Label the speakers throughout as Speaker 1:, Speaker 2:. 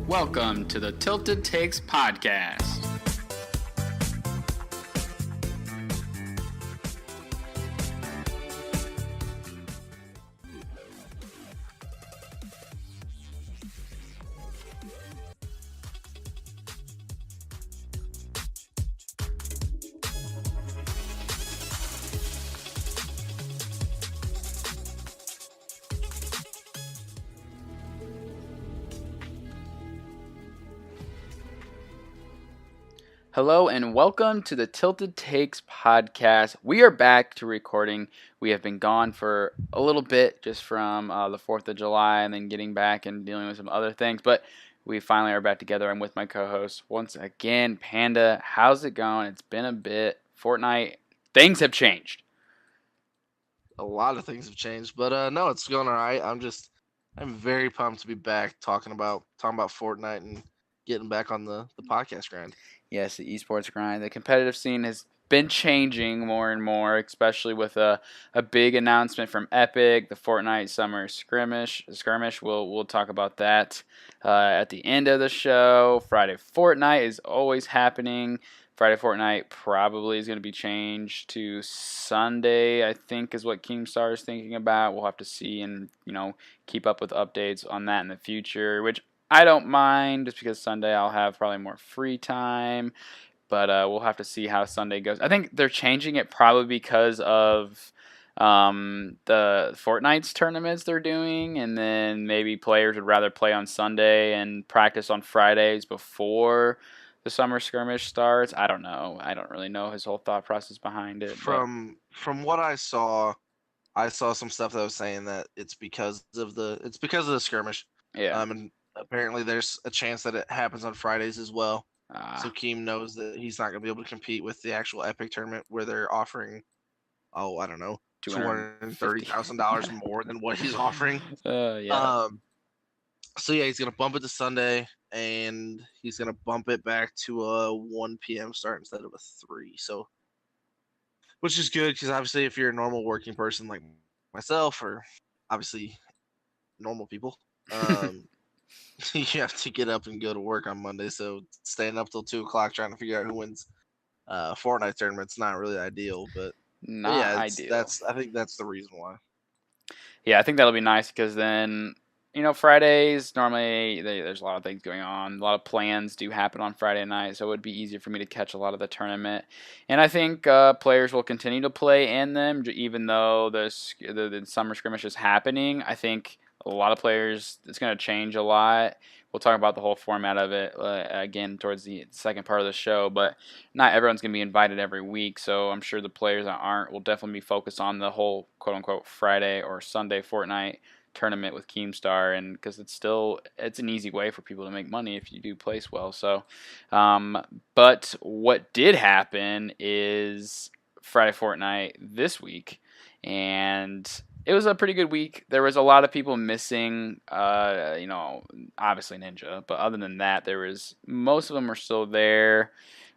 Speaker 1: Welcome to the Tilted Takes podcast. Hello and welcome to the Tilted Takes podcast. We are back to recording. We have been gone for a little bit just from the 4th of July and then getting back and dealing with some other things. But we finally are back together. I'm with my co-host once again, Panda. How's it going? It's been a bit. Fortnite, things have changed.
Speaker 2: A lot of things have changed, but no, it's going all right. I'm very pumped to be back talking about Fortnite and getting back on the podcast grind.
Speaker 1: Yes, the esports grind. The competitive scene has been changing more and more, especially with a big announcement from EPIC, the Fortnite Summer Skirmish. We'll talk about that at the end of the show. Friday Fortnite is always happening. Friday Fortnite probably is going to be changed to Sunday, I think, is what Keemstar is thinking about. We'll have to see and keep up with updates on that in the future, which I don't mind, just because Sunday I'll have probably more free time, but we'll have to see how Sunday goes. I think they're changing it probably because of the Fortnite's tournaments they're doing, and then maybe players would rather play on Sunday and practice on Fridays before the summer skirmish starts. I don't know. I don't really know his whole thought process behind it.
Speaker 2: From what I saw some stuff that was saying that it's because of the skirmish.
Speaker 1: Yeah.
Speaker 2: And apparently there's a chance that it happens on Fridays as well. So Keem knows that he's not going to be able to compete with the actual Epic tournament where they're offering, I don't know, $230,000 more than what he's offering.
Speaker 1: Yeah.
Speaker 2: So yeah, he's gonna bump it to Sunday, and he's gonna bump it back to a 1 p.m. start instead of a 3. So, which is good because obviously, if you're a normal working person like myself, or obviously normal people, you have to get up and go to work on Monday. So staying up till 2 o'clock trying to figure out who wins Fortnite tournament's not really ideal. But
Speaker 1: Not ideal.
Speaker 2: I think that's the reason why.
Speaker 1: Yeah, I think that'll be nice because then, Fridays, normally there's a lot of things going on. A lot of plans do happen on Friday night, so it would be easier for me to catch a lot of the tournament. And I think players will continue to play in them, even though the summer skirmish is happening. I think a lot of players, it's going to change a lot. We'll talk about the whole format of it again towards the second part of the show, but not everyone's going to be invited every week, so I'm sure the players that aren't will definitely be focused on the whole quote-unquote Friday or Sunday Fortnite tournament with Keemstar, and because it's an easy way for people to make money if you do place well. So, but what did happen is Friday Fortnite this week, and it was a pretty good week. There was a lot of people missing, obviously Ninja, but other than that, most of them were still there.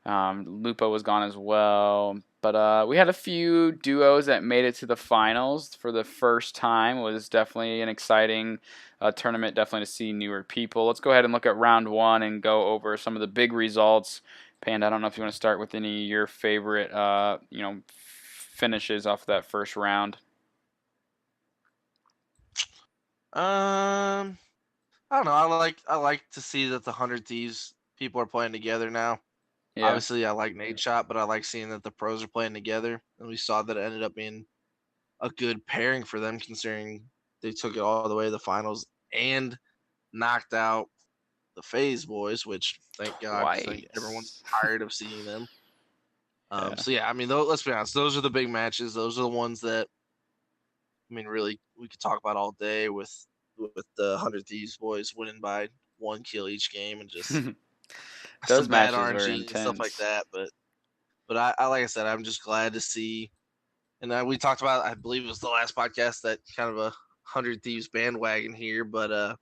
Speaker 1: Lupo was gone as well. But we had a few duos that made it to the finals for the first time. It was definitely an exciting tournament, definitely to see newer people. Let's go ahead and look at round one and go over some of the big results. Panda, I don't know if you want to start with any of your favorite, finishes off that first round.
Speaker 2: I don't know. I like to see that the 100 Thieves people are playing together now.
Speaker 1: Yeah.
Speaker 2: Obviously, I like Nade Shot, but I like seeing that the pros are playing together, and we saw that it ended up being a good pairing for them, considering they took it all the way to the finals and knocked out the FaZe boys, which thank God, I think everyone's tired of seeing them.
Speaker 1: Yeah.
Speaker 2: So yeah, I mean, let's be honest, those are the big matches. Those are the ones that, I mean, really, we could talk about all day with the 100 Thieves boys winning by 1 kill each game and just
Speaker 1: Those
Speaker 2: some bad
Speaker 1: matches were
Speaker 2: RNG and stuff like
Speaker 1: intense.
Speaker 2: that. But I like I said, I'm just glad to see. And we talked about, I believe it was the last podcast, that kind of a 100 Thieves bandwagon here. But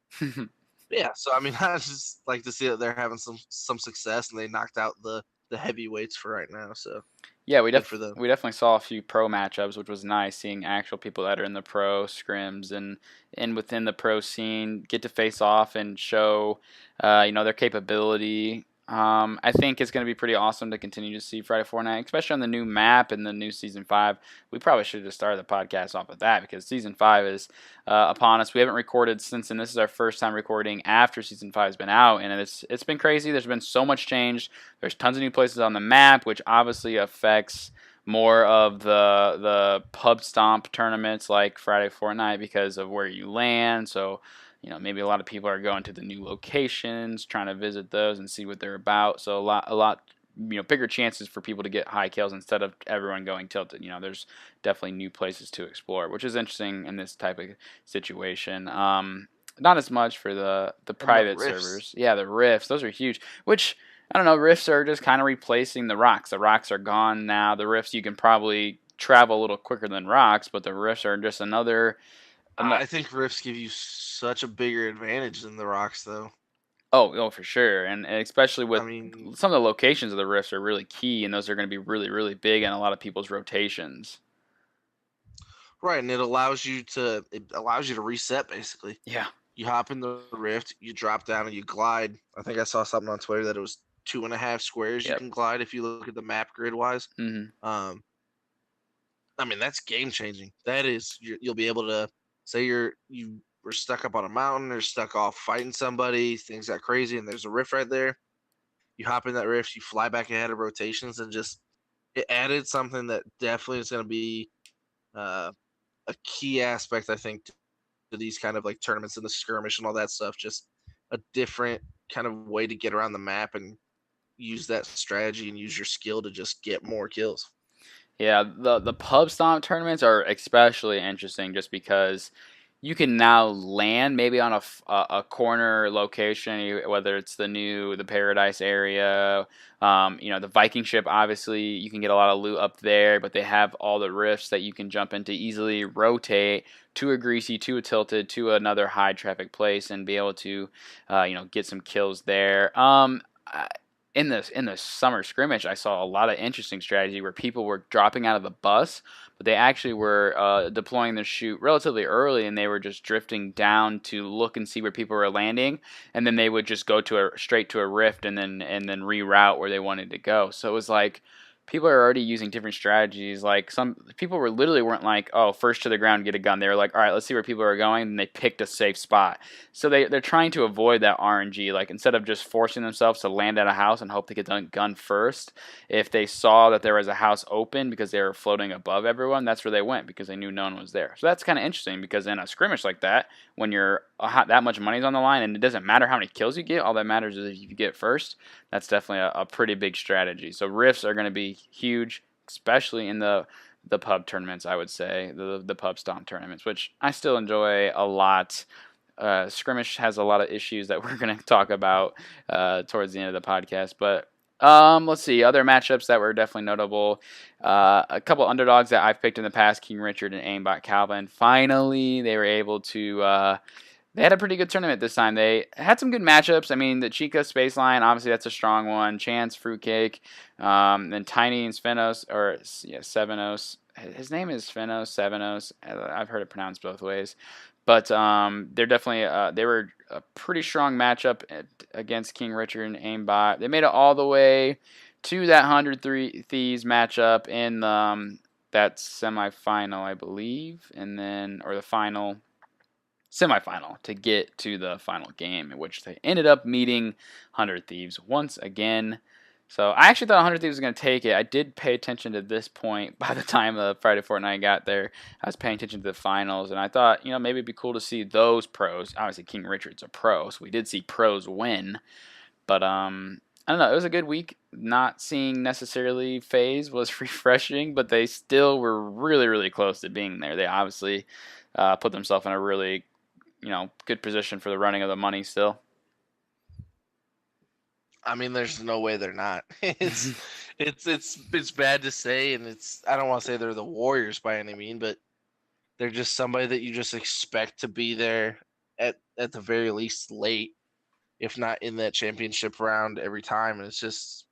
Speaker 2: yeah, so I mean, I just like to see that they're having some success and they knocked out the heavyweights for right now. So
Speaker 1: Yeah,
Speaker 2: Good for them.
Speaker 1: we definitely saw a few pro matchups, which was nice seeing actual people that are in the pro scrims and within the pro scene get to face off and show, their capability. I think it's going to be pretty awesome to continue to see Friday Fortnite, especially on the new map and the new season 5. We probably should have just started the podcast off of that because season 5 is upon us. We haven't recorded since, and this is our first time recording after season 5 has been out, and it's been crazy. There's been so much change. There's tons of new places on the map, which obviously affects more of the pub stomp tournaments like Friday Fortnite because of where you land. So, maybe a lot of people are going to the new locations, trying to visit those and see what they're about. So a lot, bigger chances for people to get high kills instead of everyone going tilted. There's definitely new places to explore, which is interesting in this type of situation. Not as much for the
Speaker 2: And the
Speaker 1: private
Speaker 2: rifts.
Speaker 1: servers. Yeah, the rifts, those are huge. Which I don't know, rifts are just kind of replacing the rocks. The rocks are gone now. The rifts you can probably travel a little quicker than rocks, but the rifts are just another.
Speaker 2: I think rifts give you such a bigger advantage than the rocks, though.
Speaker 1: Oh, for sure, and especially
Speaker 2: I
Speaker 1: with
Speaker 2: mean,
Speaker 1: some of the locations of the rifts are really key, and those are going to be really, really big in a lot of people's rotations.
Speaker 2: right, and it allows you to reset basically.
Speaker 1: Yeah.
Speaker 2: You hop in the rift, you drop down, and you glide. I think I saw something on Twitter that it was 2.5 squares you
Speaker 1: Yep.
Speaker 2: can glide if you look at the map grid wise.
Speaker 1: Hmm.
Speaker 2: Um, I mean, that's game changing. That is, you'll be able to say you were stuck up on a mountain or stuck off fighting somebody. Things got crazy, and there's a rift right there. You hop in that rift, you fly back ahead of rotations, and just it added something that definitely is going to be uh, a key aspect, I think, to these kind of like tournaments and the skirmish and all that stuff. Just a different kind of way to get around the map and use that strategy and use your skill to just get more kills.
Speaker 1: Yeah, the pub stomp tournaments are especially interesting just because you can now land maybe on a corner location, whether it's the Paradise area, the Viking ship. Obviously, you can get a lot of loot up there, but they have all the rifts that you can jump into easily, rotate to a greasy, to a tilted, to another high traffic place, and be able to, get some kills there. In the summer scrimmage, I saw a lot of interesting strategy where people were dropping out of the bus, but they actually were deploying their chute relatively early, and they were just drifting down to look and see where people were landing, and then they would just go straight to a rift and then reroute where they wanted to go. So it was like people are already using different strategies. Like some people weren't like, oh, first to the ground, get a gun. They were like, all right, let's see where people are going, and they picked a safe spot. So they're trying to avoid that RNG. Like instead of just forcing themselves to land at a house and hope to get done gun first, if they saw that there was a house open because they were floating above everyone, that's where they went because they knew no one was there. So that's kind of interesting because in a skirmish like that, when you're that much money's on the line and it doesn't matter how many kills you get, all that matters is if you get first. That's definitely a pretty big strategy. So rifts are going to be huge, especially in the pub tournaments. I would say the pub stomp tournaments, which I still enjoy a lot. Skirmish has a lot of issues that we're going to talk about towards the end of the podcast. But let's see other matchups that were definitely notable. A couple underdogs that I've picked in the past: KingRichard and Aimbotcalvin. Finally, they were able to. They had a pretty good tournament this time. They had some good matchups. I mean, the Chica Space Line, obviously that's a strong one. Chance Fruitcake, then Tiny and Svenos, or yeah, Sevenos. His name is Svenos, Sevenos. I've heard it pronounced both ways. But they were a pretty strong matchup against KingRichard and Aimbot. They made it all the way to that 103 Thieves matchup in that semifinal, I believe, and then or the final semifinal to get to the final game, in which they ended up meeting 100 Thieves once again. So I actually thought 100 Thieves was going to take it. I did pay attention to this point by the time Friday Fortnite got there. I was paying attention to the finals, and I thought, maybe it'd be cool to see those pros. Obviously, KingRichard's a pro, so we did see pros win. But I don't know. It was a good week. Not seeing necessarily FaZe was refreshing, but they still were really, really close to being there. They obviously put themselves in a really good position for the running of the money still.
Speaker 2: I mean, there's no way they're not. It's bad to say, and I don't want to say they're the Warriors by any mean, but they're just somebody that you just expect to be there at the very least late, if not in that championship round every time. And it's just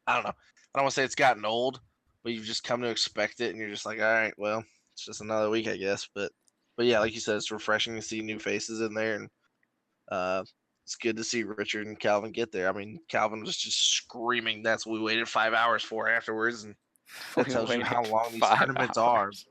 Speaker 2: I don't know. don't want to say it's gotten old, but you've just come to expect it, and you're just like, all right, well, it's just another week, I guess. But yeah, like you said, it's refreshing to see new faces in there, and uh, it's good to see Richard and Calvin get there. I mean, Calvin was just screaming. That's what we waited 5 hours for afterwards, and that
Speaker 1: We
Speaker 2: tells you how
Speaker 1: waited
Speaker 2: long these
Speaker 1: 5
Speaker 2: tournaments are.
Speaker 1: hours.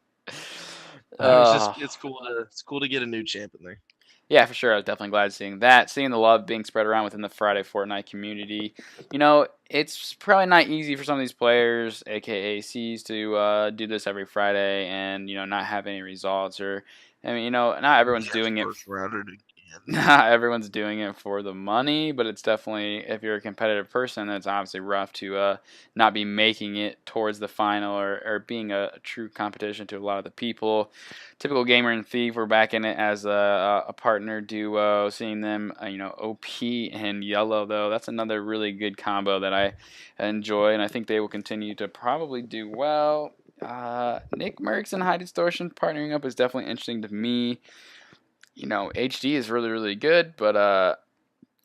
Speaker 2: I mean,
Speaker 1: Uh,
Speaker 2: it's cool to get a new champ in there.
Speaker 1: yeah, for sure. I was definitely glad seeing that. Seeing the love being spread around within the Friday Fortnite community. You know, it's probably not easy for some of these players, aka Cs, to do this every Friday and, not have any results. Or, I mean, not everyone's
Speaker 2: Yes,
Speaker 1: doing it.
Speaker 2: first rounder again.
Speaker 1: Not everyone's doing it for the money, but it's definitely, if you're a competitive person, it's obviously rough to not be making it towards the final or being a true competition to a lot of the people. Typical Gamer and Thief, we're back in it as a partner duo, seeing them, OP and Yellow, though. That's another really good combo that I enjoy, and I think they will continue to probably do well. Nick Merckx and High Distortion partnering up is definitely interesting to me. HD is really, really good, but I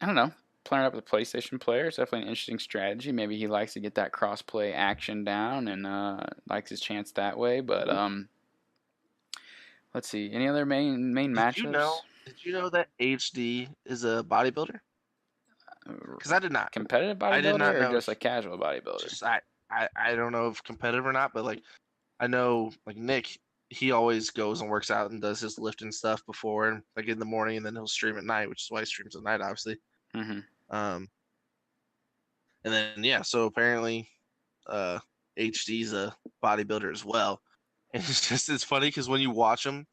Speaker 1: don't know. Playing up with a PlayStation player is definitely an interesting strategy. Maybe he likes to get that cross-play action down and likes his chance that way. But let's see. Any other main matchups?
Speaker 2: Did you know that HD is a bodybuilder? Because I did not.
Speaker 1: Competitive
Speaker 2: I did
Speaker 1: bodybuilder
Speaker 2: not
Speaker 1: or
Speaker 2: know.
Speaker 1: just a casual bodybuilder?
Speaker 2: Just I don't know if competitive or not, but like I know like Nick, he always goes and works out and does his lifting stuff before and like in the morning, and then he'll stream at night, which is why he streams at night, obviously.
Speaker 1: Mm-hmm.
Speaker 2: Um, and then yeah, so apparently, HD's a bodybuilder as well, and it's funny because when you watch them,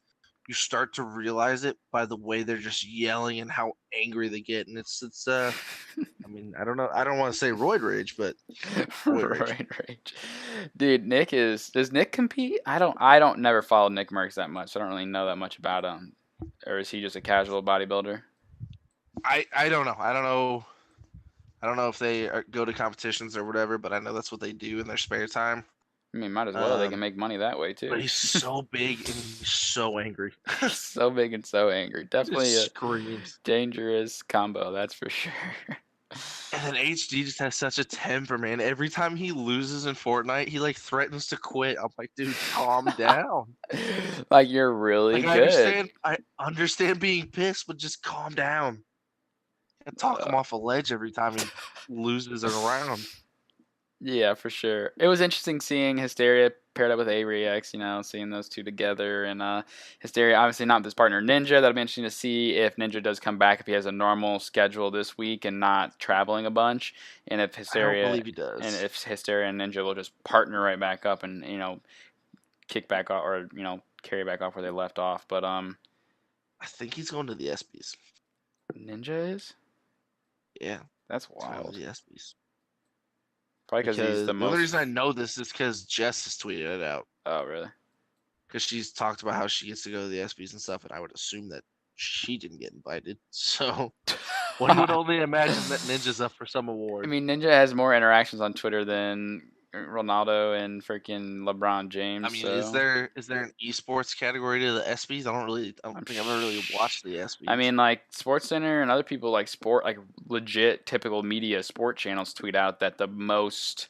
Speaker 2: you start to realize it by the way they're just yelling and how angry they get, and it's I mean, I don't know, I don't want to say roid rage, but roid rage.
Speaker 1: Right, right. Dude, does Nick compete? I don't never followed Nick Merckx that much. So I don't really know that much about him. Or is he just a casual bodybuilder?
Speaker 2: I don't know. I don't know if they go to competitions or whatever, but I know that's what they do in their spare time.
Speaker 1: I mean, might as well. They can
Speaker 2: Um,
Speaker 1: make money that way
Speaker 2: but
Speaker 1: too.
Speaker 2: he's so big and he's so angry.
Speaker 1: He's so big and so angry. Definitely
Speaker 2: Just
Speaker 1: a
Speaker 2: screams.
Speaker 1: dangerous combo, that's for sure.
Speaker 2: And then HD just has such a temper, man. Every time he loses in Fortnite, he like threatens to quit. I'm like, dude, calm down.
Speaker 1: Like you're really
Speaker 2: Like
Speaker 1: good.
Speaker 2: I understand being pissed, but just calm down. And talk him
Speaker 1: Uh,
Speaker 2: off a ledge every time he loses an round.
Speaker 1: yeah, for sure. It was interesting seeing Hysteria paired up with Avery X, seeing those two together. And Hysteria, obviously not with his partner Ninja. That'll be interesting to see if Ninja does come back, if he has a normal schedule this week and not traveling a bunch. And if
Speaker 2: I don't
Speaker 1: Hysteria
Speaker 2: believe he does.
Speaker 1: and Ninja will just partner right back up and, kick back off or, carry back off where they left off. But
Speaker 2: I think he's going to the SBs.
Speaker 1: Ninja is?
Speaker 2: Yeah,
Speaker 1: That's
Speaker 2: he's going to
Speaker 1: wild.
Speaker 2: the SBs.
Speaker 1: Probably because he's
Speaker 2: Because
Speaker 1: the
Speaker 2: the only
Speaker 1: most.
Speaker 2: reason I know this is because Jess has tweeted it out.
Speaker 1: Oh, really?
Speaker 2: Because she's talked about how she gets to go to the SBs and stuff, and I would assume that she didn't get invited. So one would
Speaker 1: I
Speaker 2: only imagine that Ninja's up for some award.
Speaker 1: mean, Ninja has more interactions on Twitter than Ronaldo and freaking LeBron
Speaker 2: I
Speaker 1: James.
Speaker 2: mean,
Speaker 1: So
Speaker 2: is there an esports category to the SBs? I don't
Speaker 1: I'm.
Speaker 2: think I've ever really watched the
Speaker 1: I
Speaker 2: SBs.
Speaker 1: mean, like Sports Center and other people like legit typical media sport channels tweet out that the most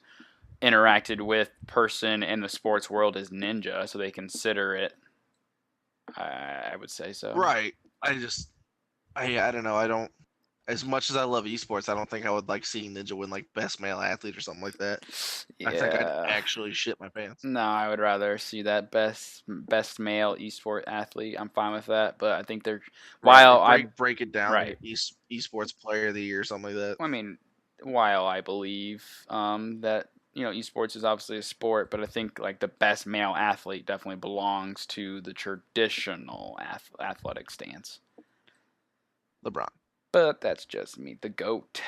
Speaker 1: interacted with person in the sports world is Ninja, so they consider it. I would say so.
Speaker 2: Right. I just I don't know. I don't, as much as I love esports, I don't think I would like seeing Ninja win like best male athlete or something like that. I think I'd
Speaker 1: Yeah.
Speaker 2: actually shit my pants.
Speaker 1: No, I would rather see that best male esport athlete. I'm fine with that, but I think they're
Speaker 2: Right,
Speaker 1: while
Speaker 2: like
Speaker 1: I
Speaker 2: break it down
Speaker 1: right.
Speaker 2: like esports player of the year or something like that.
Speaker 1: I mean, while I believe that esports is obviously a sport, but I think like the best male athlete definitely belongs to the traditional athletic stance.
Speaker 2: LeBron.
Speaker 1: But that's just me, the goat.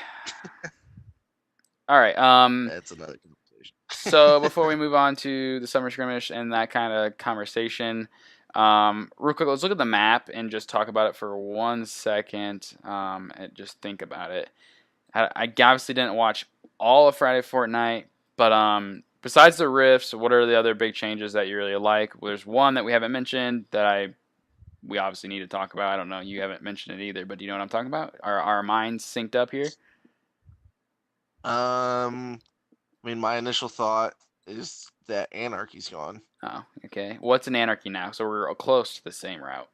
Speaker 1: All right.
Speaker 2: That's another conversation.
Speaker 1: So before we move on to the summer skirmish and that kind of conversation, real quick, let's look at the map and just talk about it for 1 second, and just think about it. I obviously didn't watch all of Friday Fortnite, but besides the rifts, what are the other big changes that you really like? Well, there's one that we haven't mentioned that we obviously need to talk about. I don't know, you haven't mentioned it either, but do you know what I'm talking about? Are our minds synced up here?
Speaker 2: um, I mean, my initial thought is that Anarchy's gone.
Speaker 1: Oh, okay. What's an anarchy now? So we're close to the same route.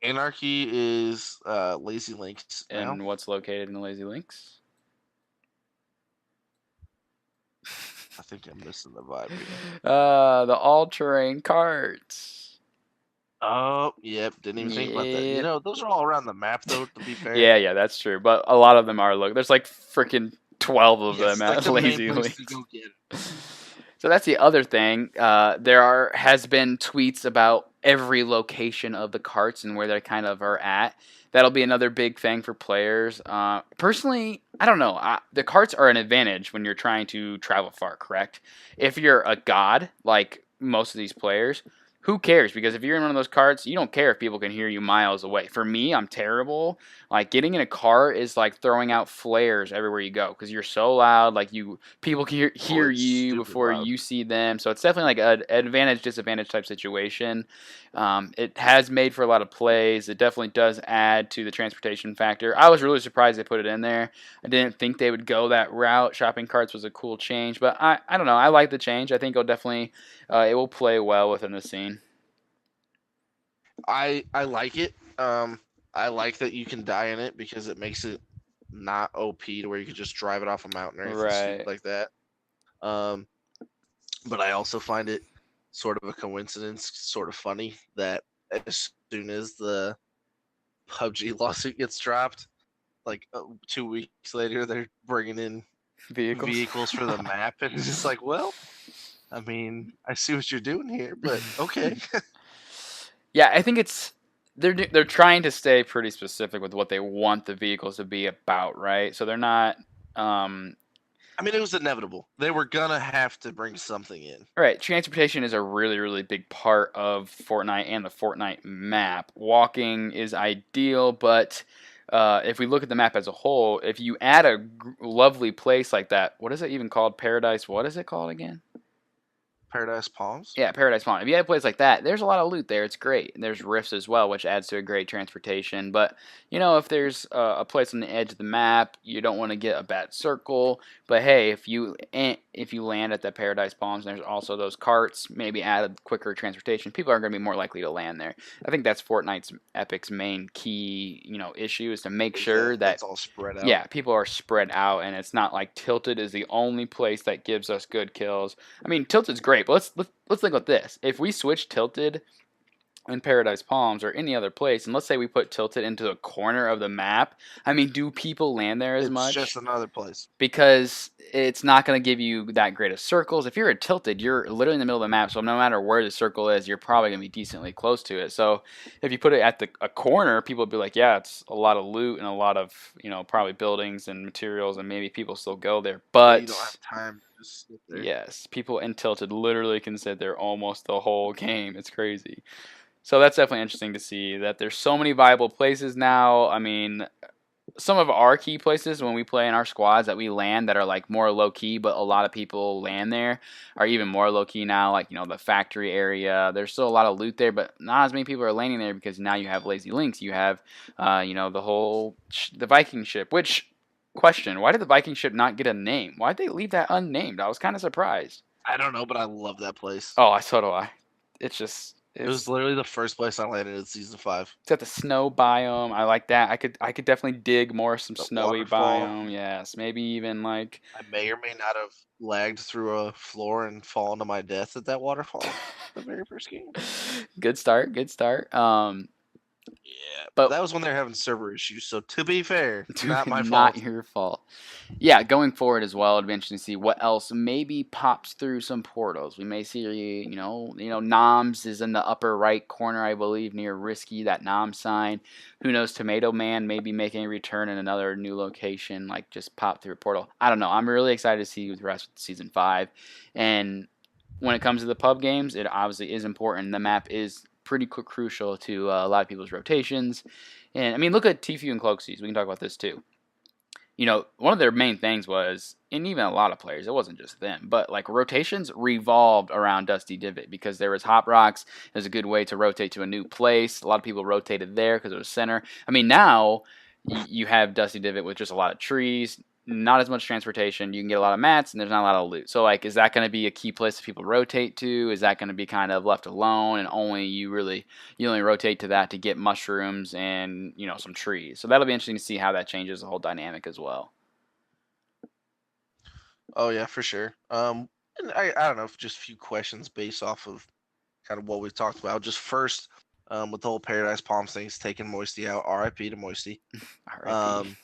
Speaker 2: Anarchy is Lazy Links now.
Speaker 1: And what's located in the Lazy Links?
Speaker 2: I think I'm missing the vibe here.
Speaker 1: The all-terrain carts.
Speaker 2: Oh, yep. Didn't even think about that. You
Speaker 1: Yeah.
Speaker 2: know, those are all around the map, though. To be fair.
Speaker 1: Yeah, that's true. But a lot of them are look. There's like freaking 12 of
Speaker 2: Yes,
Speaker 1: them
Speaker 2: it's like
Speaker 1: at
Speaker 2: the main
Speaker 1: Lazy
Speaker 2: place to
Speaker 1: Links.
Speaker 2: go get it.
Speaker 1: So that's the other thing. Has been tweets about every location of the carts and where they kind of are at. That'll be another big thing for players. Personally, I don't know. The carts are an advantage when you're trying to travel far. Correct? If you're a god like most of these players, who cares? Because if you're in one of those carts, you don't care if people can hear you miles away. For me, I'm terrible. Like getting in a car is like throwing out flares everywhere you go because you're so loud. Like people can
Speaker 2: Oh,
Speaker 1: hear
Speaker 2: it's
Speaker 1: you
Speaker 2: stupid
Speaker 1: before
Speaker 2: loud.
Speaker 1: you see them. So it's definitely like an advantage disadvantage type situation. It has made for a lot of plays. It definitely does add to the transportation factor. I was really surprised they put it in there. I didn't think they would go that route. Shopping carts was a cool change, but I don't know. I like the change. I think it'll definitely it will play well within the scene.
Speaker 2: I like it. I like that you can die in it because it makes it not OP to where you can just drive it off a mountain or anything stupid
Speaker 1: Right.
Speaker 2: like that. Um, but I also find it sort of a coincidence, sort of funny that as soon as the PUBG lawsuit gets dropped, like 2 weeks later, they're bringing in
Speaker 1: Vehicles.
Speaker 2: vehicles for the map, and it's just like, well, I mean, I see what you're doing here, but okay.
Speaker 1: Yeah, I think they're trying to stay pretty specific with what they want the vehicles to be about, right? So they're not um,
Speaker 2: I mean, it was inevitable. They were gonna have to bring something in.
Speaker 1: right. Transportation is a really really big part of Fortnite and the Fortnite map. Walking is ideal, but if we look at the map as a whole, if you add a lovely place like that, what is it even called? Paradise. What is it called again?
Speaker 2: Paradise Palms.
Speaker 1: Yeah, Paradise Palm. If you have a place like that, there's a lot of loot there. It's great. And there's rifts as well, which adds to a great transportation. But if there's a place on the edge of the map, you don't want to get a bad circle. But hey, if you land at the Paradise Palms, and there's also those carts, maybe add a quicker transportation. People are going to be more likely to land there. I think that's Fortnite's Epic's main key issue is to make
Speaker 2: Is
Speaker 1: sure
Speaker 2: that
Speaker 1: that
Speaker 2: it's all spread out.
Speaker 1: yeah, people are spread out, and it's not like Tilted is the only place that gives us good kills. I mean, Tilted's great, but let's think about this. If we switch Tilted in Paradise Palms or any other place, and let's say we put Tilted into a corner of the map, I mean, do people land there as
Speaker 2: It's just
Speaker 1: much?
Speaker 2: another place.
Speaker 1: Because it's not going to give you that great of circles. If you're a Tilted, you're literally in the middle of the map, so no matter where the circle is, you're probably going to be decently close to it. So if you put it at a corner, people would be like, yeah, it's a lot of loot and a lot of, probably buildings and materials, and maybe people still go there.
Speaker 2: Yeah, you don't
Speaker 1: But
Speaker 2: have time to just sit there.
Speaker 1: yes, people in Tilted literally can sit there almost the whole game. It's crazy. So that's definitely interesting to see that there's so many viable places now. I mean, some of our key places when we play in our squads that we land that are like more low key, but a lot of people land there are even more low key now. Like the factory area, there's still a lot of loot there, but not as many people are landing there because now you have Lazy Links, you have the whole the Viking ship. Which question? Why did the Viking ship not get a name? Why did they leave that unnamed? I was kind of surprised.
Speaker 2: I don't know, but I love that place.
Speaker 1: Oh, so do I. It's just
Speaker 2: It was literally the first place I landed in season 5.
Speaker 1: it's got the snow biome. I like that. I could definitely dig more some
Speaker 2: The
Speaker 1: snowy
Speaker 2: waterfall.
Speaker 1: biome. Yes, maybe even like
Speaker 2: I may or may not have lagged through a floor and fallen to my death at that waterfall. The very first game.
Speaker 1: good start. Good start.
Speaker 2: Yeah, but
Speaker 1: But
Speaker 2: that was when they were having server issues. So to be fair, not my
Speaker 1: not
Speaker 2: fault.
Speaker 1: your fault. Yeah, going forward as well, it'd be interesting to see what else maybe pops through some portals. We may see, Noms is in the upper right corner, I believe, near Risky, that Nom sign. Who knows, Tomato Man may be making a return in another new location, like just pop through a portal. I don't know. I'm really excited to see the rest of season 5. And when it comes to the pub games, it obviously is important. The map is pretty crucial to a lot of people's rotations. And I mean, look at Tfue and Cloaksies. We can talk about this too. One of their main things was, and even a lot of players, it wasn't just them, but like rotations revolved around Dusty Divot because there was Hop Rocks. It was a good way to rotate to a new place. A lot of people rotated there because it was center. I mean, now you have Dusty Divot with just a lot of trees. not as much transportation. You can get a lot of mats, and there's not a lot of loot. So like, is that going to be a key place that people rotate to? Is that going to be kind of left alone, and you only rotate to that to get mushrooms and some trees? So that'll be interesting to see how that changes the whole dynamic as well.
Speaker 2: Oh yeah, for sure. And I don't know, just a few questions based off of kind of what we've talked about. Just first, with the whole Paradise Palms things, taking Moisty out. R.I.P. to Moisty.
Speaker 1: R.I.P.
Speaker 2: Um,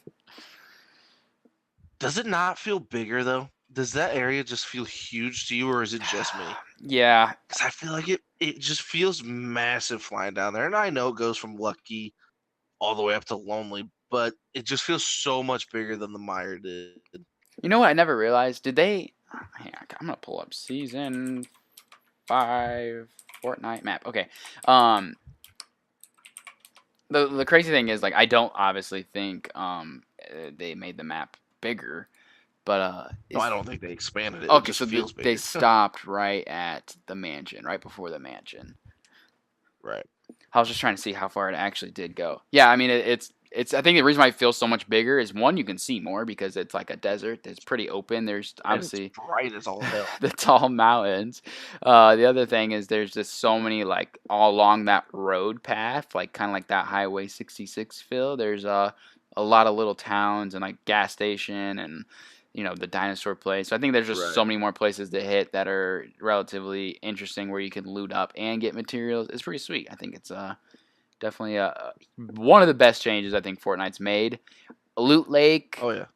Speaker 2: does it not feel bigger though? Does that area just feel huge to you, or is it just me?
Speaker 1: Yeah,
Speaker 2: Because I feel like it just feels massive flying down there, and I know it goes from Lucky all the way up to Lonely, but it just feels so much bigger than the Mire did.
Speaker 1: you know what? I never realized. Did they? Hang on, I'm gonna pull up season 5 Fortnite map. Okay. Um, the crazy thing is, like, I don't obviously think they made the map bigger, but
Speaker 2: No, I don't think they expanded it. It
Speaker 1: okay.
Speaker 2: just
Speaker 1: So
Speaker 2: feels
Speaker 1: they
Speaker 2: bigger.
Speaker 1: stopped right at the mansion, right before the mansion.
Speaker 2: Right.
Speaker 1: I was just trying to see how far it actually did go. Yeah, I mean it's. I think the reason why it feels so much bigger is one, you can see more because it's like a desert. It's pretty open. There's
Speaker 2: And it's
Speaker 1: obviously
Speaker 2: bright as all hell.
Speaker 1: the tall mountains. The other thing is there's just so many like all along that road path, like kind of like that Highway 66 feel. There's a lot of little towns and like gas station and the dinosaur place. So I think there's just so
Speaker 2: Right.
Speaker 1: many more places to hit that are relatively interesting where you can loot up and get materials. It's pretty sweet. I think it's definitely one of the best changes I think Fortnite's made. A loot lake,
Speaker 2: Oh yeah.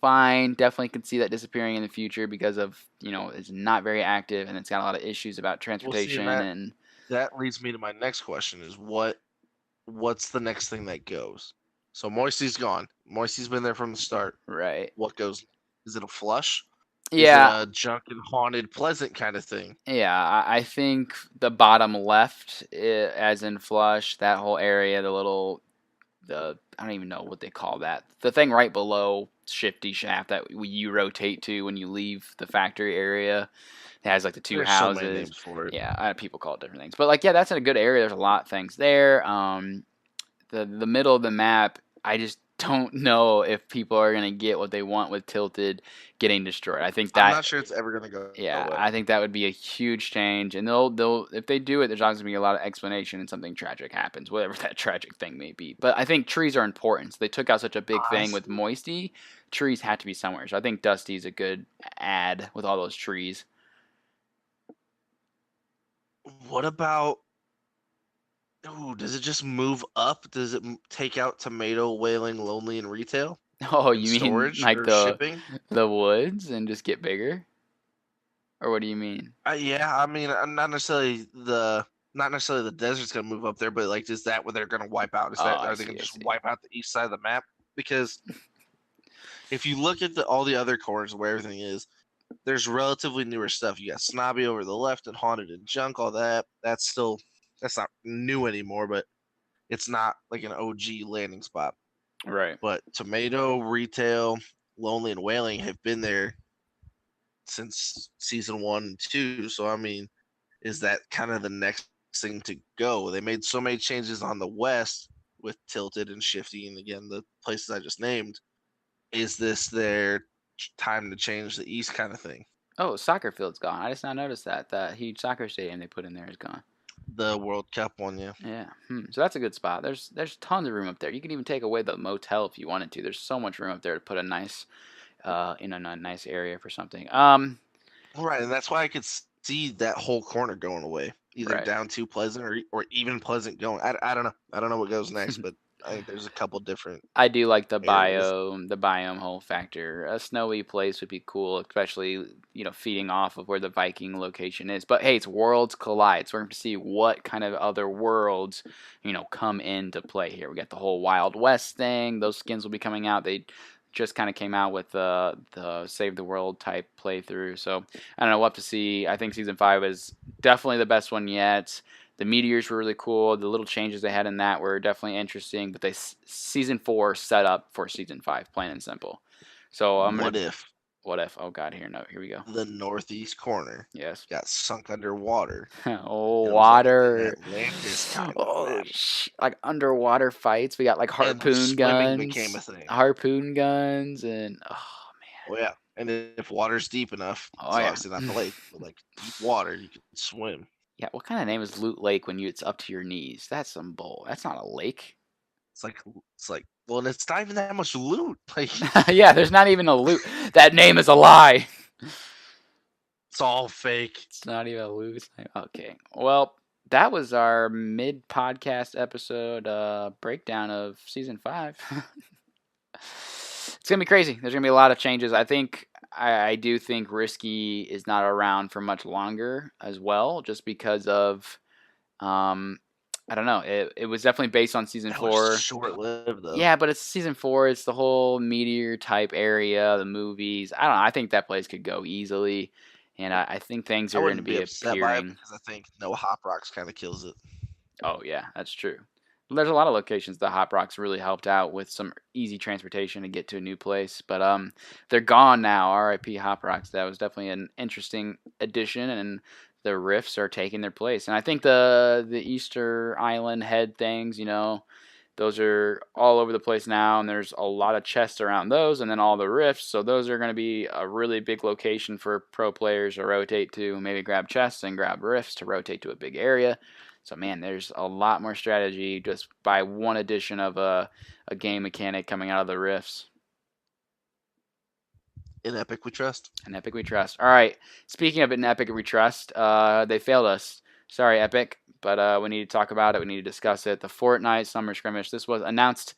Speaker 1: fine. Definitely can see that disappearing in the future because of, it's not very active and it's got a lot of issues about
Speaker 2: Well, see, and
Speaker 1: transportation
Speaker 2: that
Speaker 1: and
Speaker 2: that leads me to my next question: is what's the next thing that goes? So Moisty's gone. Moisty's been there from the start.
Speaker 1: right.
Speaker 2: What goes? Is it a flush? Is it
Speaker 1: Yeah,
Speaker 2: a junk and haunted pleasant kind of thing?
Speaker 1: yeah. I think the bottom left, as in flush, that whole area, the I don't even know what they call that. The thing right below Shifty Shaft that you rotate to when you leave the factory area. It has like the two
Speaker 2: There's so many
Speaker 1: houses.
Speaker 2: names for it.
Speaker 1: Yeah, people call it different things. But like, yeah, that's in a good area. There's a lot of things there. The middle of the map, I just don't know if people are gonna get what they want with Tilted getting destroyed. I think
Speaker 2: I'm
Speaker 1: that
Speaker 2: not sure it's ever gonna go
Speaker 1: yeah,
Speaker 2: away.
Speaker 1: I think that would be a huge change, and they'll if they do it, there's obviously gonna be a lot of explanation, and something tragic happens, whatever that tragic thing may be. But I think trees are important. So they took out such a big thing with
Speaker 2: Honestly,
Speaker 1: Moisty. Trees had to be somewhere. So I think Dusty's a good add with all those trees.
Speaker 2: what about? Ooh, does it just move up? Does it take out tomato, whaling, lonely, and retail
Speaker 1: Oh,
Speaker 2: and
Speaker 1: you mean
Speaker 2: storage
Speaker 1: like
Speaker 2: or shipping?
Speaker 1: the woods and just get bigger, or what do you mean?
Speaker 2: Yeah, I mean, not necessarily the desert's gonna move up there, but like, is that what they're gonna wipe out? Is
Speaker 1: Oh,
Speaker 2: that
Speaker 1: I
Speaker 2: are they
Speaker 1: see,
Speaker 2: gonna
Speaker 1: I
Speaker 2: just
Speaker 1: see.
Speaker 2: wipe out the east side of the map? Because if you look at all the other corners where everything is, there's relatively newer stuff. You got Snobby over the left and Haunted and Junk, all that. That's not new anymore, but it's not like an OG landing spot.
Speaker 1: Right.
Speaker 2: But Tomato, Retail, Lonely, and Wailing have been there since season 1 and 2. So I mean, is that kind of the next thing to go? They made so many changes on the west with Tilted and Shifty, and again the places I just named. Is this their time to change the east kind of thing?
Speaker 1: Oh, soccer field's gone. I just not noticed that. That huge soccer stadium they put in there is gone.
Speaker 2: The World Cup one, yeah.
Speaker 1: Yeah. So that's a good spot. There's tons of room up there. You can even take away the motel if you wanted to. There's so much room up there to put a nice in a nice area for something.
Speaker 2: Right, and that's why I could see that whole corner going away, either
Speaker 1: Right.
Speaker 2: down to Pleasant or even Pleasant going. I don't know. I don't know what goes next, but I think there's a couple different
Speaker 1: I do like
Speaker 2: areas.
Speaker 1: the biome whole factor. A snowy place would be cool, especially feeding off of where the Viking location is. But hey, it's worlds collide, so we're going to see what kind of other worlds come into play here. We got the whole Wild West thing; those skins will be coming out. They just kind of came out with the Save the World type playthrough. So I don't know. We'll have to see. I think season 5 is definitely the best one yet. The meteors were really cool. The little changes they had in that were definitely interesting. But season 4 set up for season 5, plain and simple. So I'm
Speaker 2: What
Speaker 1: gonna.
Speaker 2: if
Speaker 1: What if? Oh God, here no, here we go.
Speaker 2: the northeast corner
Speaker 1: Yes.
Speaker 2: got sunk underwater
Speaker 1: Oh,
Speaker 2: and it was like an
Speaker 1: water.
Speaker 2: Atlantis kind of
Speaker 1: Oh, like underwater fights. We got like
Speaker 2: and swimming became a thing.
Speaker 1: harpoon guns, and oh
Speaker 2: Oh yeah, and if water's deep enough,
Speaker 1: oh
Speaker 2: so
Speaker 1: yeah,
Speaker 2: obviously not the lake, but like deep water, you can swim.
Speaker 1: yeah. What kind of name is Loot Lake when it's up to your knees? That's some bull. That's not a lake.
Speaker 2: It's like well, and it's not even that much loot. Like
Speaker 1: Yeah, there's not even a loot. That name is a lie.
Speaker 2: it's all fake.
Speaker 1: It's not even a loot. Okay. Well, that was our mid podcast episode breakdown of season 5. It's gonna be crazy. There's gonna be a lot of changes. I do think Risky is not around for much longer as well, just because of um, I don't know. It was definitely based on season
Speaker 2: That was
Speaker 1: 4.
Speaker 2: short lived though.
Speaker 1: Yeah, but it's season 4. It's the whole meteor type area, the movies. I don't know. I think that place could go easily, and I think things
Speaker 2: I
Speaker 1: are going to
Speaker 2: wouldn't be
Speaker 1: be
Speaker 2: upset by it
Speaker 1: appearing.
Speaker 2: because I think no Hop Rocks kind of kills it.
Speaker 1: Oh yeah, that's true. There's a lot of locations that Hop Rocks really helped out with some easy transportation to get to a new place, but they're gone now. R.I.P. Hop Rocks. That was definitely an interesting addition, and the rifts are taking their place. And I think the Easter Island head things, those are all over the place now, and there's a lot of chests around those, and then all the rifts. So those are going to be a really big location for pro players to rotate to, maybe grab chests and grab rifts to rotate to a big area. So man, there's a lot more strategy just by one addition of a game mechanic coming out of the rifts.
Speaker 2: In Epic we trust.
Speaker 1: In Epic we trust. All right. Speaking of it in Epic we trust, they failed us. Sorry, Epic, but we need to talk about it. We need to discuss it. The Fortnite Summer Skirmish. This was announced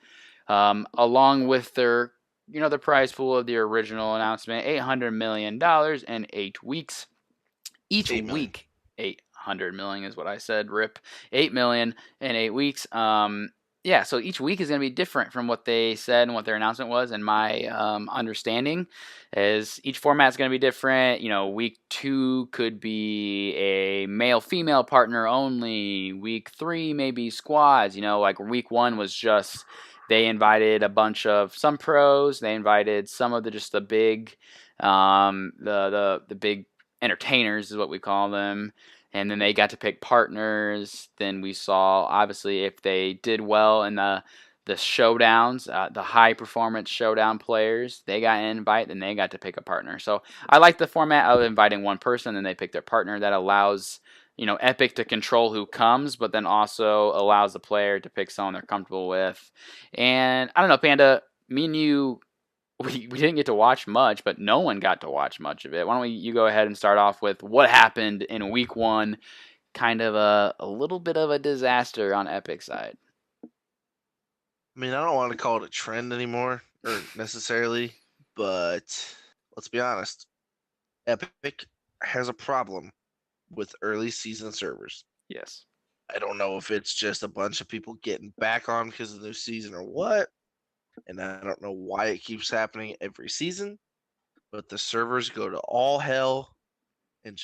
Speaker 1: along with the prize pool of the original announcement, $800 million in 8 weeks. Each
Speaker 2: 8 million.
Speaker 1: week, 800 million is what I said. Rip, 8 million in 8 weeks. Yeah, so each week is going to be different from what they said and what their announcement was. And my understanding is each format is going to be different. Week 2 could be a male-female partner only. Week 3 maybe squads. Like week 1 was just they invited a bunch of some pros. They invited some of the big, the big entertainers is what we call them, and then they got to pick partners. Then we saw obviously if they did well in the showdowns, the high performance showdown players, they got an invite, then they got to pick a partner. So I like the format of inviting one person and they pick their partner. That allows Epic to control who comes, but then also allows the player to pick someone they're comfortable with. And I don't know, Panda, me and you, we didn't get to watch much, but no one got to watch much of it. Why don't you go ahead and start off with what happened in week 1, kind of a little bit of a disaster on Epic's side.
Speaker 2: I mean, I don't want to call it a trend anymore, or necessarily, but let's be honest. Epic has a problem with early season servers.
Speaker 1: Yes.
Speaker 2: I don't know if it's just a bunch of people getting back on because of the new season or what. And I don't know why it keeps happening every season, but the servers go to all hell and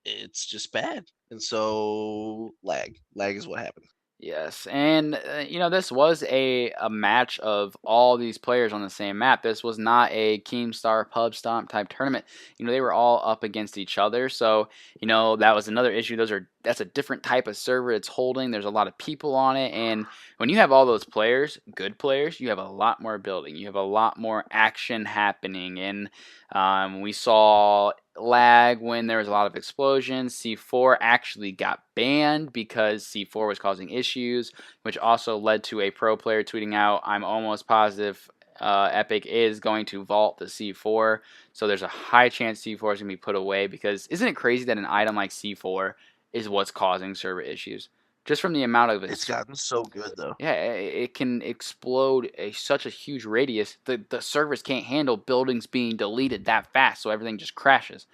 Speaker 2: it's just bad. And so lag is what happened.
Speaker 1: Yes, and this was a match of all these players on the same map. This was not a Keemstar Pub Stomp type tournament. They were all up against each other. So that was another issue. That's a different type of server it's holding. There's a lot of people on it, and when you have all those players, good players, you have a lot more building. You have a lot more action happening, and we saw lag when there was a lot of explosions. C4 actually got banned because C4 was causing issues, which also led to a pro player tweeting out, "I'm almost positive Epic is going to vault the C4." So there's a high chance C4 is going to be put away, because isn't it crazy that an item like C4 is what's causing server issues? Just from the amount of
Speaker 2: it's gotten so good though.
Speaker 1: Yeah, it can explode such a huge radius. The servers can't handle buildings being deleted that fast, so everything just crashes.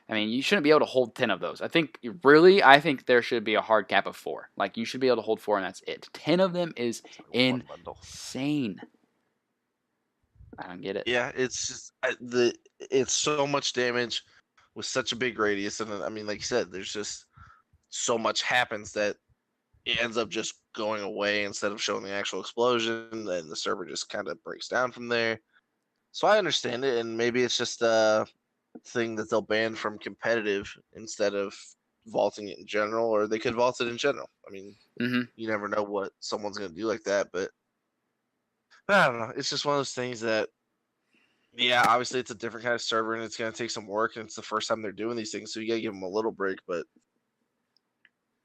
Speaker 1: I mean, you shouldn't be able to hold 10 of those. I think there should be a hard cap of 4. Like, you should be able to hold 4, and that's it. 10 of them is insane. I don't get it.
Speaker 2: Yeah, it's just it's so much damage with such a big radius, and I mean, like you said, there's just so much happens that it ends up just going away instead of showing the actual explosion, and the server just kind of breaks down from there. So I understand it, and maybe it's just a thing that they'll ban from competitive instead of vaulting it in general, or they could vault it in general. I mean,
Speaker 1: Mm-hmm.
Speaker 2: you never know what someone's going to do like that, but I don't know. It's just one of those things that, yeah, obviously it's a different kind of server and it's going to take some work, and it's the first time they're doing these things, so you got to give them a little break. But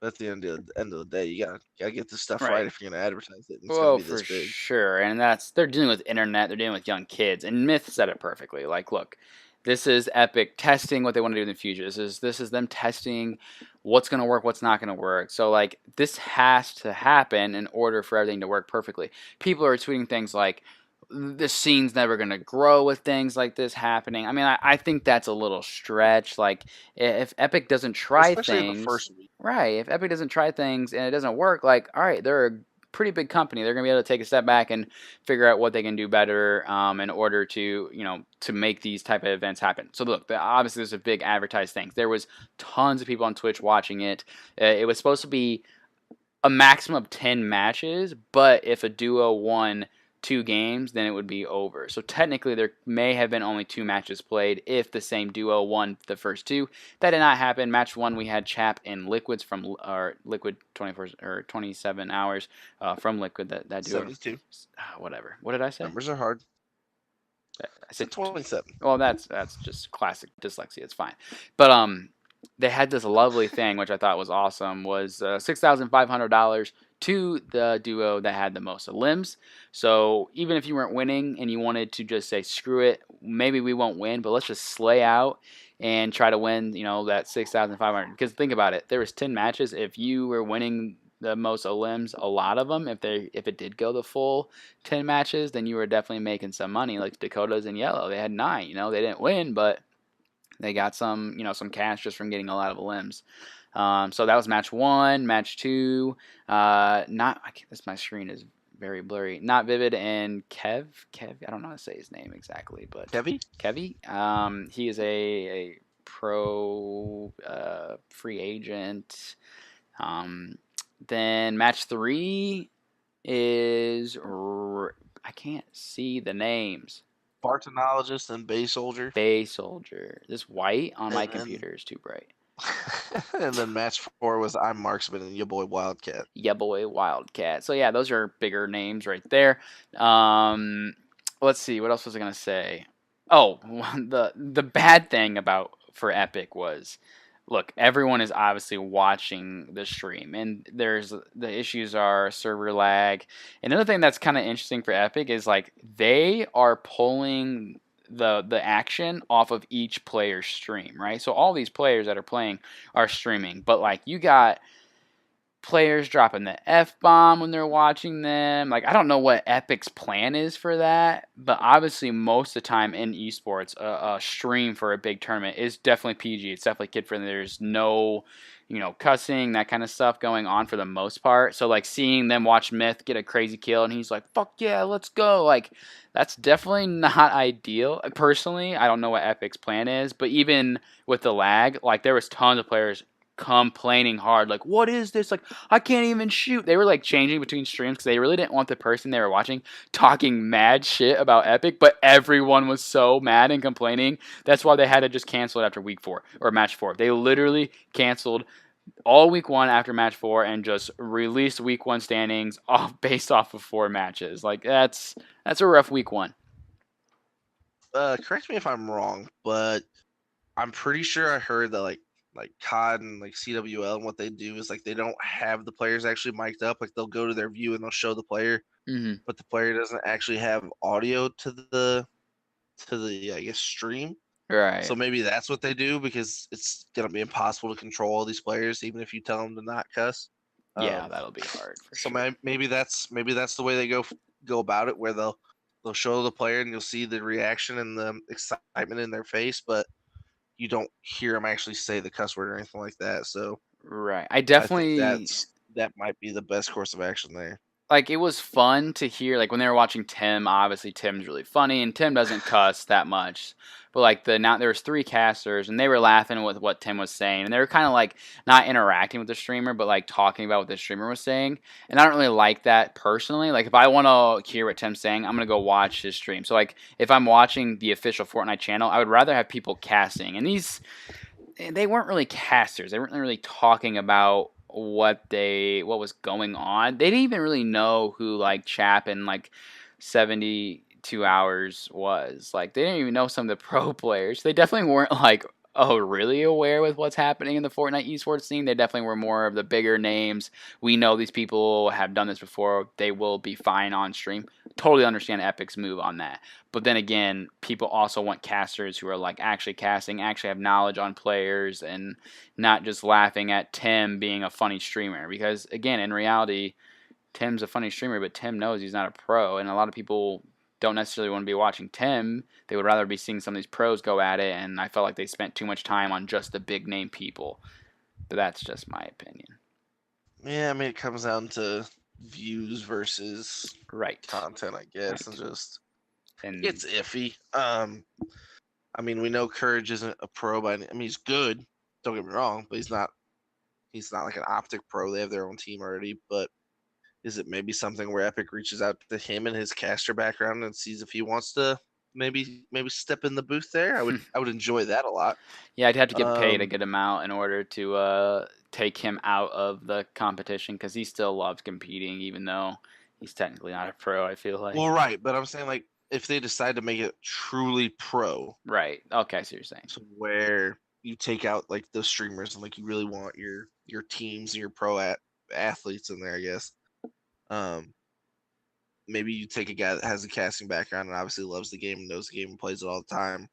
Speaker 2: at the end of the day, you gotta get this stuff right
Speaker 1: Right.
Speaker 2: if you're going to advertise it, and it's going to
Speaker 1: Well,
Speaker 2: be
Speaker 1: for
Speaker 2: this big.
Speaker 1: sure. And they're dealing with internet, they're dealing with young kids. And Myth said it perfectly. Like, look, this is Epic testing what they want to do in the future. This is them testing what's going to work, what's not going to work. So like this has to happen in order for everything to work perfectly. People are tweeting things like the scene's never going to grow with things like this happening. I mean, I think that's a little stretch. Like if Epic doesn't try
Speaker 2: Especially in the
Speaker 1: things,
Speaker 2: first week.
Speaker 1: right, if Epic doesn't try things and it doesn't work, like, all right, they're a pretty big company. They're going to be able to take a step back and figure out what they can do better in order to, to make these type of events happen. So look, obviously there's a big advertised thing. There was tons of people on Twitch watching it. It was supposed to be a maximum of 10 matches, but if a duo won 2 games, then it would be over. So technically, there may have been only 2 matches played if the same duo won the first 2. That did not happen. Match 1, we had Chap and Liquids from Liquid 24 or 27 hours from Liquid. That duo,
Speaker 2: 72.
Speaker 1: whatever. What did I say?
Speaker 2: Numbers are hard.
Speaker 1: I
Speaker 2: It's a
Speaker 1: said
Speaker 2: 27.
Speaker 1: well, that's just classic dyslexia. It's fine, but they had this lovely thing which I thought was awesome. Was $6,500 to the duo that had the most limbs. So even if you weren't winning and you wanted to just say screw it, maybe we won't win, but let's just slay out and try to win. That 6,500. Because think about it, there was 10 matches. If you were winning the most limbs, a lot of them, if it did go the full 10 matches, then you were definitely making some money. Like Dakotas and Yellow, they had 9. They didn't win, but they got some cash just from getting a lot of limbs. So that was match 1. Match 2, my screen is very blurry. Not Vivid and Kev. I don't know how to say his name exactly, but
Speaker 2: Heavy?
Speaker 1: Kevy. He is a pro free agent. Then match 3 is I can't see the names.
Speaker 2: Spartanologist and Bay Soldier.
Speaker 1: Bay Soldier. This white on my
Speaker 2: And then
Speaker 1: computer is too bright.
Speaker 2: and then match 4 was I'm Marksman and your boy Wildcat.
Speaker 1: Yeah, boy, Wildcat. So yeah, those are bigger names right there. Let's see, what else was I gonna say? Oh, the bad thing about for Epic was, look, everyone is obviously watching the stream, and there's the issues are server lag. Another thing that's kind of interesting for Epic is like they are pulling the action off of each player's stream, right? So all these players that are playing are streaming, but like you got players dropping the F bomb when they're watching them. Like, I don't know what Epic's plan is for that, but obviously, most of the time in esports, a stream for a big tournament is definitely PG. It's definitely kid friendly. There's no, cussing, that kind of stuff going on for the most part. So, like, seeing them watch Myth get a crazy kill and he's like, fuck yeah, let's go. Like, that's definitely not ideal. Personally, I don't know what Epic's plan is, but even with the lag, like, there was tons of players complaining hard, like, what is this, like, I can't even shoot. They were like changing between streams because they really didn't want the person they were watching talking mad shit about Epic, but everyone was so mad and complaining. That's why they had to just cancel it after week 4 or match 4. They literally canceled all week 1 after match 4 and just released week 1 standings based off of 4 matches. Like, that's a rough week 1.
Speaker 2: Correct me if I'm wrong, but I'm pretty sure I heard that like COD and like CWL, and what they do is like they don't have the players actually mic'd up. Like they'll go to their view and they'll show the player,
Speaker 1: Mm-hmm.
Speaker 2: but the player doesn't actually have audio to the I guess stream.
Speaker 1: Right.
Speaker 2: So maybe that's what they do, because it's gonna be impossible to control all these players even if you tell them to not cuss.
Speaker 1: Yeah, that'll be hard for
Speaker 2: So
Speaker 1: sure.
Speaker 2: maybe that's the way they go about it, where they'll show the player and you'll see the reaction and the excitement in their face, but you don't hear them actually say the cuss word or anything like that. So
Speaker 1: Right. I
Speaker 2: I think
Speaker 1: definitely
Speaker 2: that might be the best course of action there.
Speaker 1: like it was fun to hear like when they were watching Tim. Obviously Tim's really funny and Tim doesn't cuss that much, but like now there was 3 casters and they were laughing with what Tim was saying, and they were kind of like not interacting with the streamer but like talking about what the streamer was saying, and I don't really like that personally. Like if I want to hear what Tim's saying, I'm gonna go watch his stream. So like if I'm watching the official Fortnite channel, I would rather have people casting, and these they weren't really casters. They weren't really talking about what was going on. They didn't even really know who like Chap and like 72 hours was. Like they didn't even know some of the pro players. They definitely weren't like really aware with what's happening in the Fortnite esports scene. They definitely were more of the bigger names. We know these people have done this before. They will be fine on stream. Totally understand Epic's move on that. But then again, people also want casters who are like actually casting, actually have knowledge on players, and not just laughing at Tim being a funny streamer. Because again, in reality, Tim's a funny streamer, but Tim knows he's not a pro, and a lot of people don't necessarily want to be watching Tim. They would rather be seeing some of these pros go at it, and I felt like they spent too much time on just the big name people. But that's just my opinion.
Speaker 2: Yeah, I mean, it comes down to views versus
Speaker 1: Right.
Speaker 2: content, I guess, and
Speaker 1: Right.
Speaker 2: just
Speaker 1: And
Speaker 2: it's iffy. I mean, we know Courage isn't a pro by any, I mean, he's good. Don't get me wrong, but he's not like an optic pro. They have their own team already. But is it maybe something where Epic reaches out to him and his caster background and sees if he wants to maybe step in the booth there? I would enjoy that a lot.
Speaker 1: yeah, I'd have to get paid a
Speaker 2: Um,
Speaker 1: good amount in order to take him out of the competition because he still loves competing, even though he's technically not a pro. I feel like.
Speaker 2: well, right, but I'm saying like if they decide to make it truly pro,
Speaker 1: Right. Okay, I see what you're saying.
Speaker 2: to where you take out like the streamers and like you really want your teams and your athletes in there, I guess. Um, maybe you take a guy that has a casting background and obviously loves the game and knows the game and plays it all the time,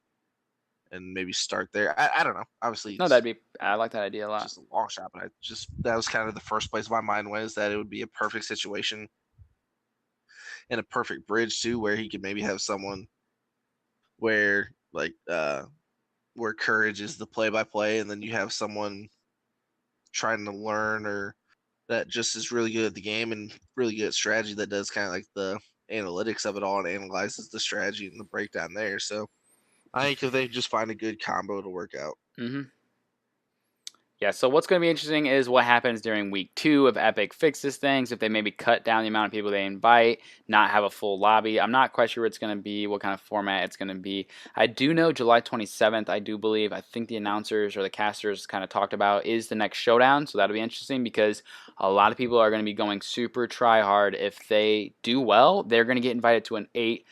Speaker 2: and maybe start there. I don't know. Obviously,
Speaker 1: No, that'd be. I like that idea a
Speaker 2: it's
Speaker 1: lot.
Speaker 2: just a long shot, but I just that was kind of the first place my mind went, is that it would be a perfect situation and a perfect bridge too, where he could maybe have someone where like where Courage is the play by play, and then you have someone trying to learn or that just is really good at the game and really good at strategy that does kind of like the analytics of it all and analyzes the strategy and the breakdown there. So I think if they just find a good combo to work out.
Speaker 1: Mm-hmm. Yeah, so what's going to be interesting is what happens during week 2 if Epic fixes things, if they maybe cut down the amount of people they invite, not have a full lobby. I'm not quite sure what it's going to be, what kind of format it's going to be. I do know July 27th, I do believe, I think the announcers or the casters kind of talked about, is the next showdown. So that'll be interesting because a lot of people are going to be going super try hard. If they do well, they're going to get invited to an $8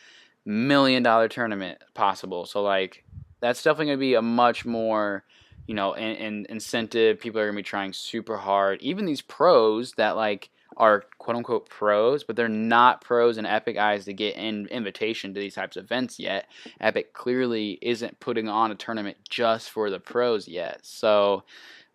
Speaker 1: million tournament possible. So, like, that's definitely going to be a much more and incentive. People are gonna be trying super hard. Even these pros that like are quote unquote pros, but they're not pros in Epic eyes to get an invitation to these types of events yet. Epic clearly isn't putting on a tournament just for the pros yet. So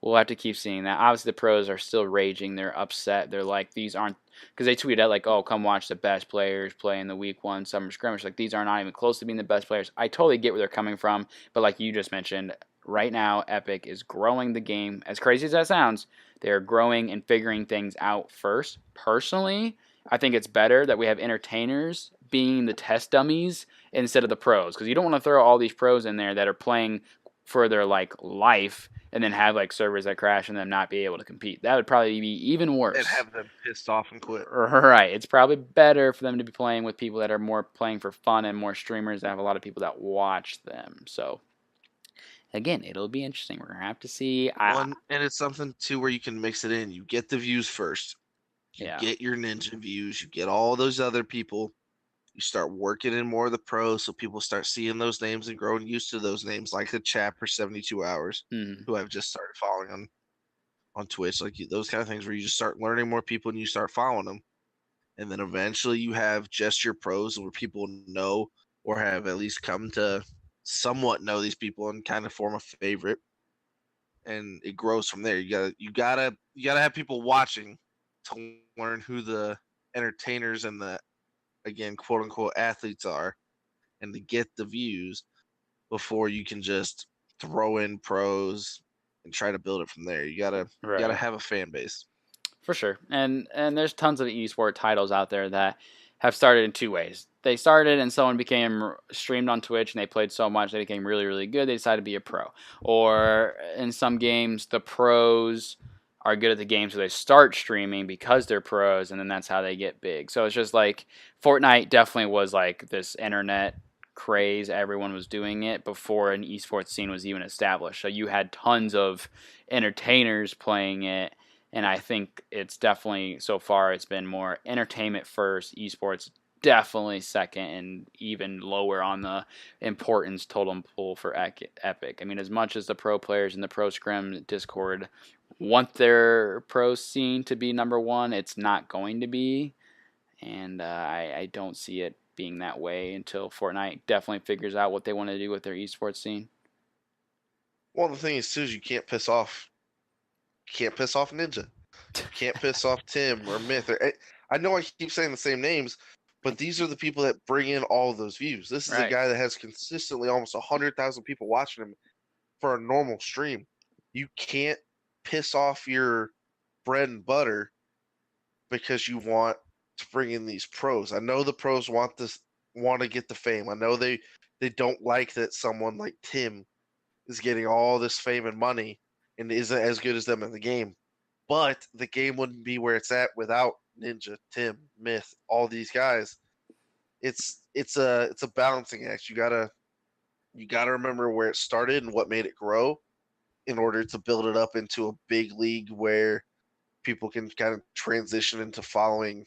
Speaker 1: we'll have to keep seeing that. Obviously, the pros are still raging. They're upset. They're like, these aren't, because they tweeted out like, "Oh, come watch the best players play in the week 1 summer skirmish." Like these are not even close to being the best players. I totally get where they're coming from, but like you just mentioned, right now Epic is growing the game. As crazy as that sounds, they are growing and figuring things out first. Personally, I think it's better that we have entertainers being the test dummies instead of the pros, because you don't want to throw all these pros in there that are playing for their like life and then have like servers that crash and them not be able to compete. That would probably be even
Speaker 2: And
Speaker 1: worse.
Speaker 2: have them pissed off and quit.
Speaker 1: Right. It's probably better for them to be playing with people that are more playing for fun and more streamers that have a lot of people that watch them. So again, it'll be interesting. We're gonna have to see.
Speaker 2: One, and it's something too where you can mix it in. You get the views first. You
Speaker 1: Yeah.
Speaker 2: get your ninja views. You get all those other people. You start working in more of the pros, so people start seeing those names and growing used to those names, like the chat for 72 hours,
Speaker 1: Mm-hmm.
Speaker 2: who I've just started following on Twitch, like those kind of things where you just start learning more people and you start following them, and then eventually you have just your pros where people know or have at least come to somewhat know these people and kind of form a favorite, and it grows from there. You gotta have people watching to learn who the entertainers and the, again, quote unquote, athletes are, and to get the views before you can just throw in pros and try to build it from there. You gotta
Speaker 1: Right.
Speaker 2: have a fan base.
Speaker 1: For sure. And there's tons of esport titles out there that have started in two ways. They started and someone became streamed on Twitch and they played so much they became really really good. They decided to be a pro. Or in some games the pros are good at the game so they start streaming because they're pros and then that's how they get big. So it's just like Fortnite definitely was like this internet craze. Everyone was doing it before an esports scene was even established. So you had tons of entertainers playing it, and I think it's definitely so far it's been more entertainment first, esports definitely second, and even lower on the importance totem pole for Epic. I mean, as much as the pro players in the pro scrim Discord want their pro scene to be number one, it's not going to be, and I don't see it being that way until Fortnite definitely figures out what they want to do with their esports scene.
Speaker 2: Well, the thing is too is you can't piss off Ninja. You can't piss off Tim or Myth. I know I keep saying the same names, but these are the people that bring in all of those views. This is a
Speaker 1: Right.
Speaker 2: guy that has consistently almost 100,000 people watching him for a normal stream. You can't piss off your bread and butter because you want to bring in these pros. I know the pros want to get the fame. I know they don't like that someone like Tim is getting all this fame and money and isn't as good as them in the game. But the game wouldn't be where it's at without Ninja, Tim, Myth, all these guys. It's a balancing act. You gotta remember where it started and what made it grow in order to build it up into a big league where people can kind of transition into following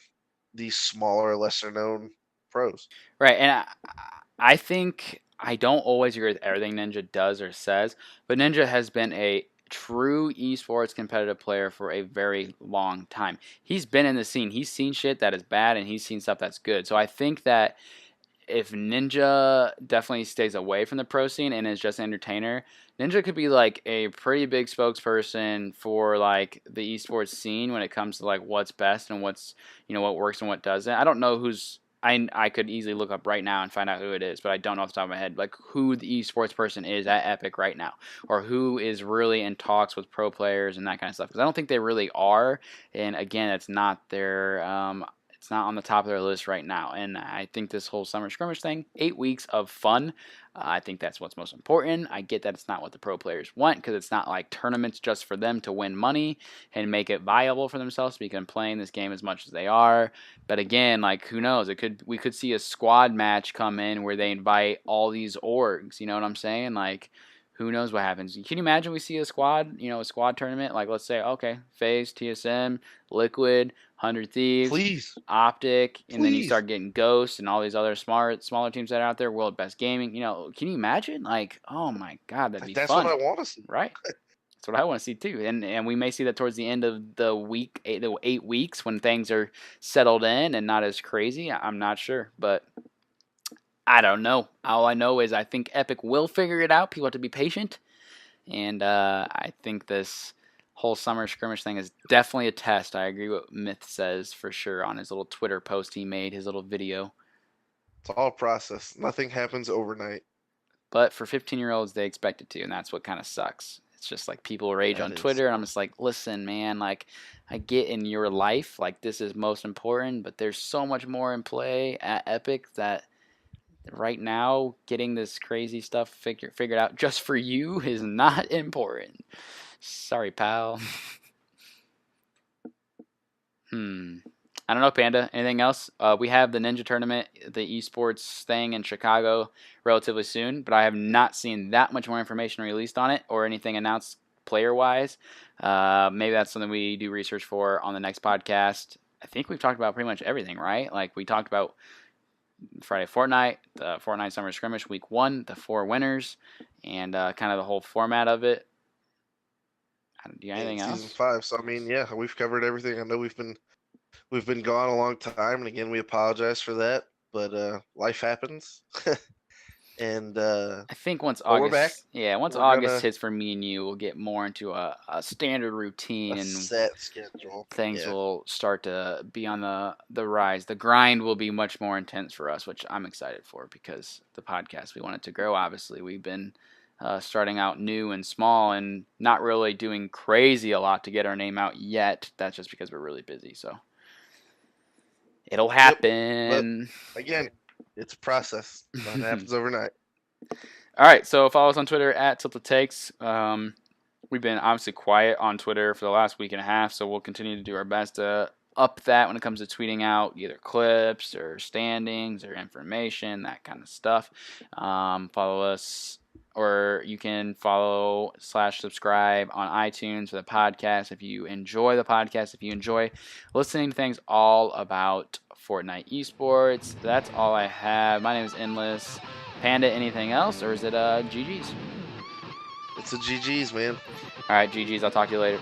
Speaker 2: these smaller, lesser known pros.
Speaker 1: Right, and I think I don't always agree with everything Ninja does or says, but Ninja has been a true esports competitive player for a very long time. He's been in the scene. He's seen shit that is bad, and he's seen stuff that's good. So I think that if Ninja definitely stays away from the pro scene and is just an entertainer, Ninja could be like a pretty big spokesperson for like the esports scene when it comes to like what's best and what's what works and what doesn't. I don't know who's I could easily look up right now and find out who it is, but I don't know off the top of my head like who the esports person is at Epic right now, or who is really in talks with pro players and that kind of stuff. Because I don't think they really are, and again, it's not on the top of their list right now. And I think this whole summer skirmish thing, 8 weeks of fun, I think that's what's most important. I get that it's not what the pro players want because it's not like tournaments just for them to win money and make it viable for themselves to become playing this game as much as they are. But again, like who knows? We could see a squad match come in where they invite all these orgs. You know what I'm saying? Like who knows what happens? Can you imagine we see a squad tournament? Like let's say, okay, FaZe, TSM, Liquid, 100 Thieves,
Speaker 2: Please,
Speaker 1: Optic, and then you
Speaker 2: please.
Speaker 1: start getting Ghost and all these other smaller teams that are out there, World Best Gaming. Can you imagine? Like, oh my God, that'd be
Speaker 2: That's what
Speaker 1: fun,
Speaker 2: I want to see.
Speaker 1: right? That's what I want to see too. And we may see that towards the end of the week, the 8 weeks when things are settled in and not as crazy. I'm not sure, but I don't know. All I know is I think Epic will figure it out. People have to be patient, and I think this whole summer skirmish thing is definitely a test. I agree with what Myth says for sure on his little Twitter post he made, his little video.
Speaker 2: It's all a process. Nothing happens overnight.
Speaker 1: But for 15-year-olds, they expect it to, and that's what kind of sucks. It's just like people rage
Speaker 2: That
Speaker 1: on
Speaker 2: is.
Speaker 1: Twitter, and I'm just like, listen, man, like, I get in your life, like, this is most important, but there's so much more in play at Epic that right now, getting this crazy stuff figured out just for you is not important. Sorry, pal. Hmm. I don't know, Panda. Anything else? We have the Ninja Tournament, the esports thing in Chicago relatively soon, but I have not seen that much more information released on it or anything announced player wise. Maybe that's something we do research for on the next podcast. I think we've talked about pretty much everything, right? Like we talked about Friday Fortnite, the Fortnite Summer Skirmish Week 1, the 4 winners, and kind of the whole format of it. Do you have
Speaker 2: And
Speaker 1: anything
Speaker 2: season
Speaker 1: else?
Speaker 2: 5. So I mean, yeah, we've covered everything. I know we've been gone a long time, and again, we apologize for that. But life happens, and
Speaker 1: I think once
Speaker 2: but we're back.
Speaker 1: Once
Speaker 2: We're
Speaker 1: August
Speaker 2: gonna
Speaker 1: hits for me and you, we'll get more into a standard routine
Speaker 2: a
Speaker 1: and
Speaker 2: set schedule.
Speaker 1: things
Speaker 2: Yeah.
Speaker 1: will start to be on the rise. The grind will be much more intense for us, which I'm excited for because the podcast we want it to grow. Obviously, we've been starting out new and small and not really doing crazy a lot to get our name out yet. That's just because we're really busy. So it'll
Speaker 2: Yep. But
Speaker 1: happen.
Speaker 2: again, it's a process. Nothing happens overnight.
Speaker 1: All right, so follow us on Twitter at Tilted Takes. We've been obviously quiet on Twitter for the last week and a half, so we'll continue to do our best to up that when it comes to tweeting out either clips or standings or information, that kind of stuff. Follow us, or you can follow/subscribe on iTunes for the podcast if you enjoy the podcast, if you enjoy listening to things all about Fortnite esports. That's all I have. My name is Endless. Panda, anything else, or is it GG's?
Speaker 2: It's a GG's, man.
Speaker 1: All right, GG's. I'll talk to you later.